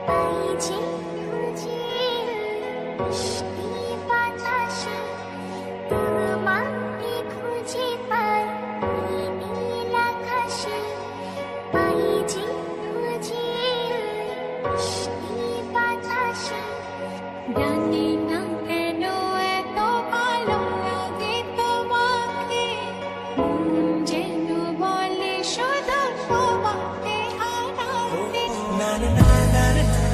পাইছি খুঁজে মিষ্টি বাতাসে তোমাকে খুঁজে পাই নীল আকাশে পাইছি খুঁজে মিষ্টি বাতাসে জানি না কেন এত ভালো লাগে তোমাকে মন যেন বলে শুধু তোমাকে হারাতে Na na na na na